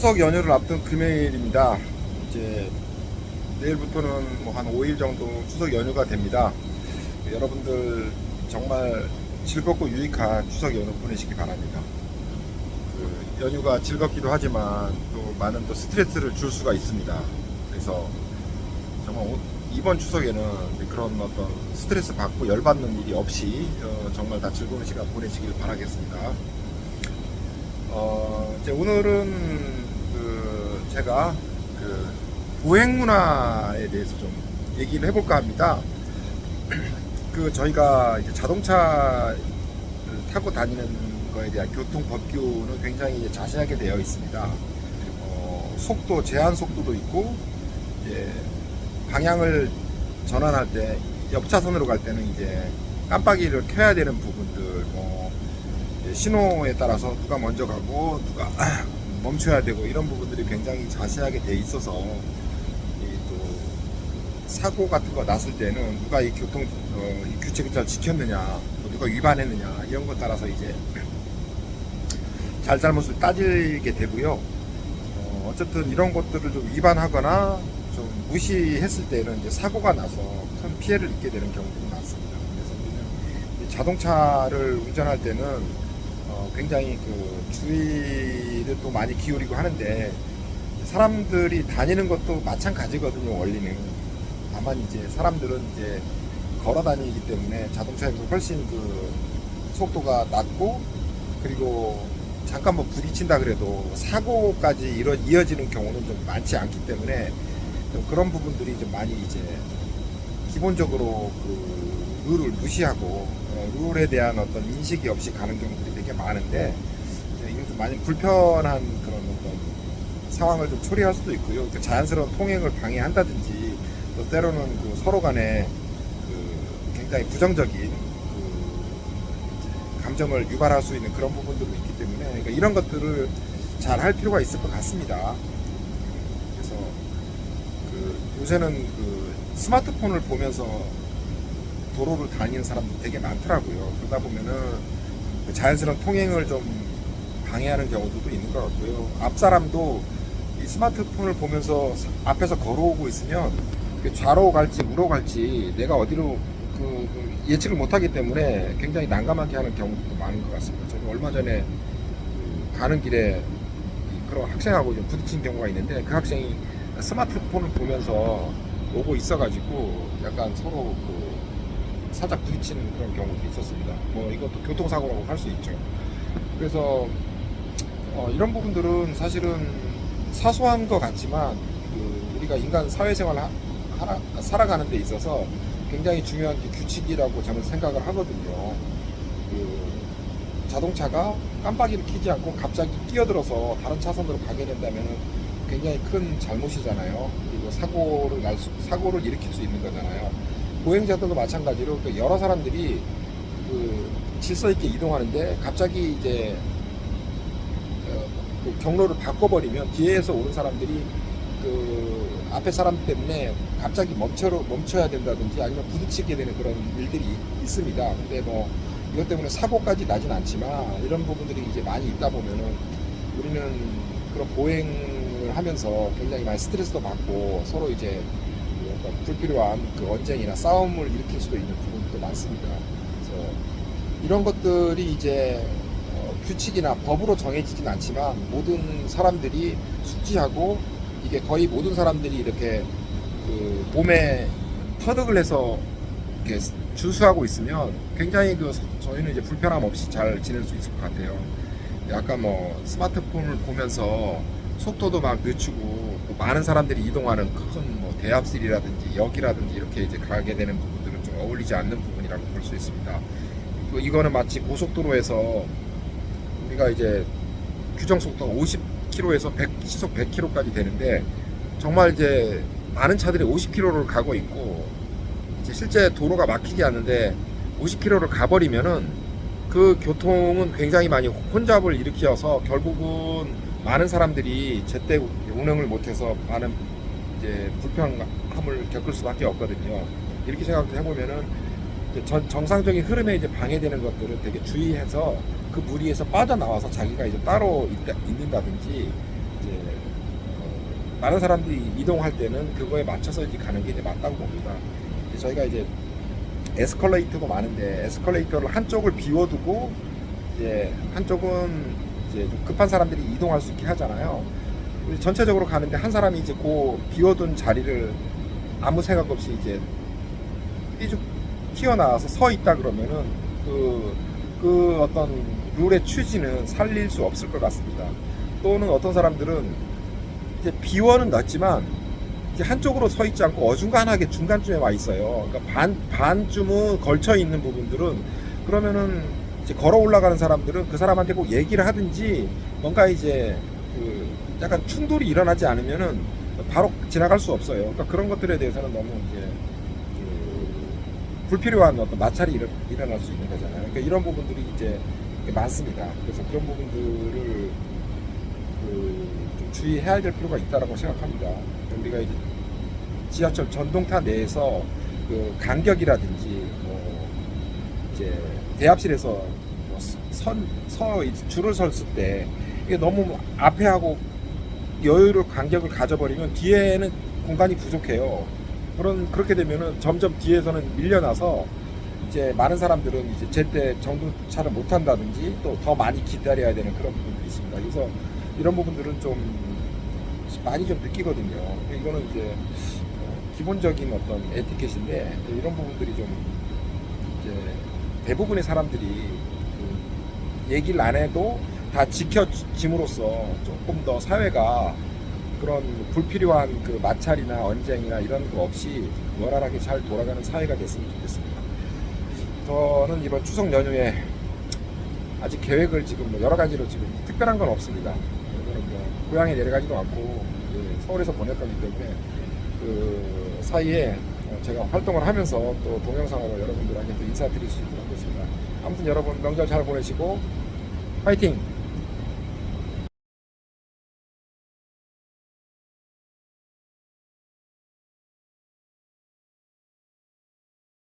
추석 연휴를 앞둔 금요일입니다. 이제 내일부터는 뭐 한 5일 정도 추석 연휴가 됩니다. 여러분들 정말 즐겁고 유익한 추석 연휴 보내시기 바랍니다. 그 연휴가 즐겁기도 하지만 또 많은 또 스트레스를 줄 수가 있습니다. 그래서 정말 이번 추석에는 그런 어떤 스트레스 받고 열받는 일이 없이 정말 다 즐거운 시간 보내시길 바라겠습니다. 이제 오늘은 제가 보행 문화에 대해서 좀 얘기를 해볼까 합니다. 저희가 이제 자동차를 타고 다니는 거에 대한 교통 법규는 굉장히 이제 자세하게 되어 있습니다. 속도 제한 속도도 있고, 이제 방향을 전환할 때 옆차선으로 갈 때는 이제 깜빡이를 켜야 되는 부분들, 신호에 따라서 누가 먼저 가고 누가 멈춰야 되고 이런 부분들이 굉장히 자세하게 돼 있어서 또 사고 같은 거 났을 때는 누가 이 교통 이 규칙을 잘 지켰느냐, 누가 위반했느냐 이런 것 따라서 이제 잘잘못을 따지게 되고요. 어쨌든 이런 것들을 좀 위반하거나 좀 무시했을 때는 이제 사고가 나서 큰 피해를 입게 되는 경우도 많습니다. 그래서 우리는 자동차를 운전할 때는 굉장히 주의를 또 많이 기울이고 하는데, 사람들이 다니는 것도 마찬가지거든요. 원리는 다만 이제 사람들은 이제 걸어 다니기 때문에 자동차에 비해서 훨씬 속도가 낮고, 그리고 잠깐 뭐 부딪힌다 그래도 사고까지 이어지는 경우는 좀 많지 않기 때문에 좀 그런 부분들이 좀 많이 이제 기본적으로 룰을 무시하고 룰에 대한 어떤 인식이 없이 가는 경우들이 되게 많은데, 이게 좀 많이 불편한 그런 어떤 상황을 좀 초래할 수도 있고요. 자연스러운 통행을 방해한다든지, 또 때로는 서로 간에 굉장히 부정적인 감정을 유발할 수 있는 그런 부분들도 있기 때문에, 그러니까 이런 것들을 잘 할 필요가 있을 것 같습니다. 그래서 요새는 스마트폰을 보면서 도로를 다니는 사람도 되게 많더라고요. 그러다 보면은 자연스러운 통행을 좀 방해하는 경우도 있는 것 같고요. 앞 사람도 이 스마트폰을 보면서 앞에서 걸어오고 있으면 좌로 갈지 우로 갈지 내가 어디로 예측을 못하기 때문에 굉장히 난감하게 하는 경우도 많은 것 같습니다. 저는 얼마 전에 가는 길에 그런 학생하고 좀 부딪힌 경우가 있는데, 그 학생이 스마트폰을 보면서 오고 있어가지고 약간 서로 살짝 부딪히는 그런 경우도 있었습니다. 뭐 이것도 교통사고라고 할 수 있죠. 그래서 이런 부분들은 사실은 사소한 것 같지만 우리가 인간 사회생활을 살아가는 데 있어서 굉장히 중요한 규칙이라고 저는 생각을 하거든요. 자동차가 깜빡이를 켜지 않고 갑자기 끼어들어서 다른 차선으로 가게 된다면 굉장히 큰 잘못이잖아요. 그리고 사고를 일으킬 수 있는 거잖아요. 보행자들도 마찬가지로 여러 사람들이 질서 있게 이동하는데 갑자기 이제 경로를 바꿔버리면 뒤에서 오는 사람들이 앞에 사람 때문에 갑자기 멈춰야 된다든지 아니면 부딪히게 되는 그런 일들이 있습니다. 근데 뭐 이것 때문에 사고까지 나진 않지만 이런 부분들이 이제 많이 있다 보면은 우리는 그런 보행을 하면서 굉장히 많이 스트레스도 받고 서로 이제 불필요한 언쟁이나 싸움을 일으킬 수도 있는 부분도 많습니다. 그래서 이런 것들이 이제 규칙이나 법으로 정해지진 않지만 모든 사람들이 숙지하고, 이게 거의 모든 사람들이 이렇게 몸에 터득을 해서 이렇게 주수하고 있으면 굉장히 저희는 이제 불편함 없이 잘 지낼 수 있을 것 같아요. 약간 뭐 스마트폰을 보면서 속도도 막 늦추고 많은 사람들이 이동하는 큰 대합실이라든지 역이라든지 이렇게 이제 가게 되는 부분들은 좀 어울리지 않는 부분이라고 볼 수 있습니다. 이거는 마치 고속도로에서 우리가 이제 규정 속도가 50km에서 시속 100km까지 되는데, 정말 이제 많은 차들이 50km를 가고 있고, 이제 실제 도로가 막히지 않는데 50km를 가버리면은 그 교통은 굉장히 많이 혼잡을 일으켜서 결국은 많은 사람들이 제때 운행을 못해서 많은 이제 불편함을 겪을 수밖에 없거든요. 이렇게 생각을 해보면은 정상적인 흐름에 이제 방해되는 것들은 되게 주의해서 그 무리에서 빠져나와서 자기가 이제 따로 있는다든지, 이제 많은 사람들이 이동할 때는 그거에 맞춰서 이제 가는 게 이제 맞다고 봅니다. 저희가 이제 에스컬레이터도 많은데 에스컬레이터를 한쪽을 비워두고 이제 한쪽은 이제 좀 급한 사람들이 이동할 수 있게 하잖아요. 전체적으로 가는데 한 사람이 이제 그 비워둔 자리를 아무 생각 없이 이제 삐죽 튀어나와서 서 있다 그러면은 그 어떤 룰의 취지는 살릴 수 없을 것 같습니다. 또는 어떤 사람들은 이제 비워는 넣었지만 이제 한쪽으로 서 있지 않고 어중간하게 중간쯤에 와 있어요. 그러니까 반쯤은 걸쳐 있는 부분들은 그러면은 이제 걸어 올라가는 사람들은 그 사람한테 꼭 얘기를 하든지 뭔가 이제 그 약간 충돌이 일어나지 않으면은 바로 지나갈 수 없어요. 그러니까 그런 것들에 대해서는 너무 이제 그 불필요한 어떤 마찰이 일어날 수 있는 거잖아요. 그러니까 이런 부분들이 이제 많습니다. 그래서 그런 부분들을 좀 주의해야 될 필요가 있다라고 생각합니다. 우리가 이제 지하철 전동타 내에서 그 간격이라든지 뭐 이제 대합실에서 뭐 줄을 섰을 때 이게 너무 앞에 하고 여유를 간격을 가져버리면 뒤에는 공간이 부족해요. 그렇게 되면은 점점 뒤에서는 밀려나서 이제 많은 사람들은 이제 제때 정도차를 못 한다든지 또 더 많이 기다려야 되는 그런 부분들이 있습니다. 그래서 이런 부분들은 좀 많이 좀 느끼거든요. 이거는 이제 기본적인 어떤 에티켓인데 이런 부분들이 좀 이제 대부분의 사람들이 그 얘기를 안 해도 다 지켜짐으로써 조금 더 사회가 그런 불필요한 그 마찰이나 언쟁이나 이런 거 없이 원활하게 잘 돌아가는 사회가 됐으면 좋겠습니다. 저는 이번 추석 연휴에 아직 계획을 지금 뭐 여러 가지로 지금 특별한 건 없습니다. 저는 뭐 고향에 내려가지도 않고 서울에서 보낼 거기 때문에 그 사이에 제가 활동을 하면서 또 동영상으로 여러분들한테 또 인사드릴 수 있도록 하겠습니다. 아무튼 여러분 명절 잘 보내시고 파이팅!